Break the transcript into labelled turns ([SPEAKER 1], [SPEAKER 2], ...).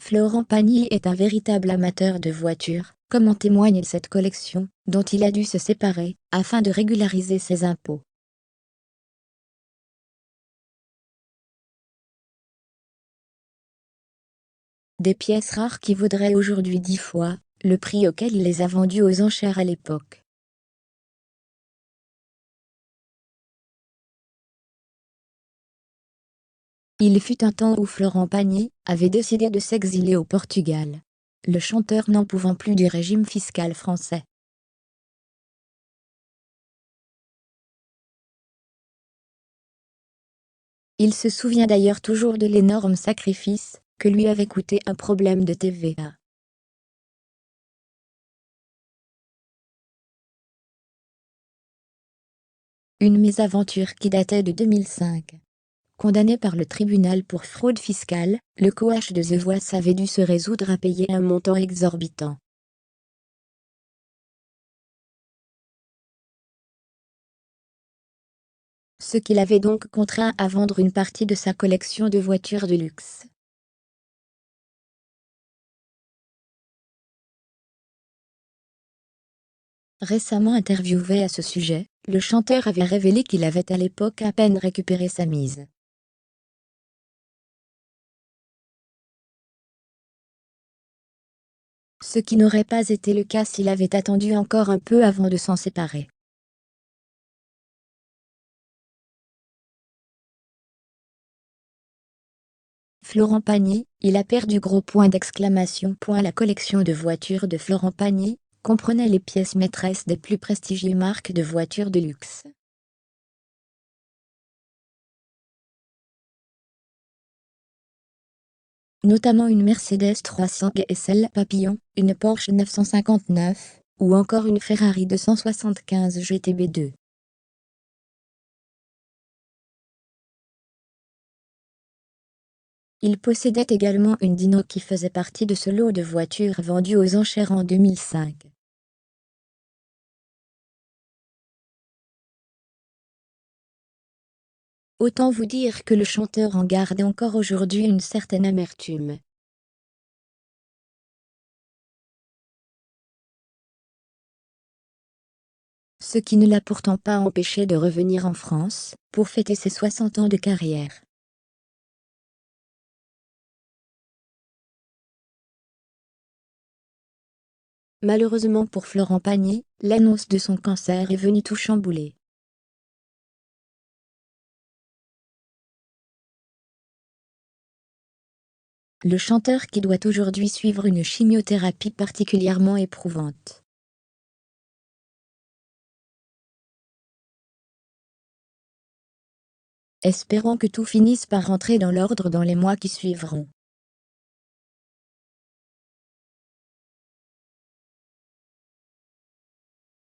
[SPEAKER 1] Florent Pagny est un véritable amateur de voitures, comme en témoigne cette collection, dont il a dû se séparer, afin de régulariser ses impôts. Des pièces rares qui vaudraient aujourd'hui 10 fois le prix auquel il les a vendues aux enchères à l'époque. Il fut un temps où Florent Pagny avait décidé de s'exiler au Portugal, le chanteur n'en pouvant plus du régime fiscal français. Il se souvient d'ailleurs toujours de l'énorme sacrifice que lui avait coûté un problème de TVA. Une mésaventure qui datait de 2005. Condamné par le tribunal pour fraude fiscale, le coach de The Voice avait dû se résoudre à payer un montant exorbitant. Ce qui l'avait donc contraint à vendre une partie de sa collection de voitures de luxe. Récemment interviewé à ce sujet, le chanteur avait révélé qu'il avait à l'époque à peine récupéré sa mise. Ce qui n'aurait pas été le cas s'il avait attendu encore un peu avant de s'en séparer. Florent Pagny, il a perdu gros point d'exclamation. La collection de voitures de Florent Pagny comprenait les pièces maîtresses des plus prestigieuses marques de voitures de luxe. Notamment une Mercedes 300 GSL Papillon, une Porsche 959, ou encore une Ferrari 275 GTB2. Il possédait également une Dino qui faisait partie de ce lot de voitures vendues aux enchères en 2005. Autant vous dire que le chanteur en garde encore aujourd'hui une certaine amertume. Ce qui ne l'a pourtant pas empêché de revenir en France, pour fêter ses 60 ans de carrière. Malheureusement pour Florent Pagny, l'annonce de son cancer est venue tout chambouler. Le chanteur qui doit aujourd'hui suivre une chimiothérapie particulièrement éprouvante. Espérons que tout finisse par rentrer dans l'ordre dans les mois qui suivront.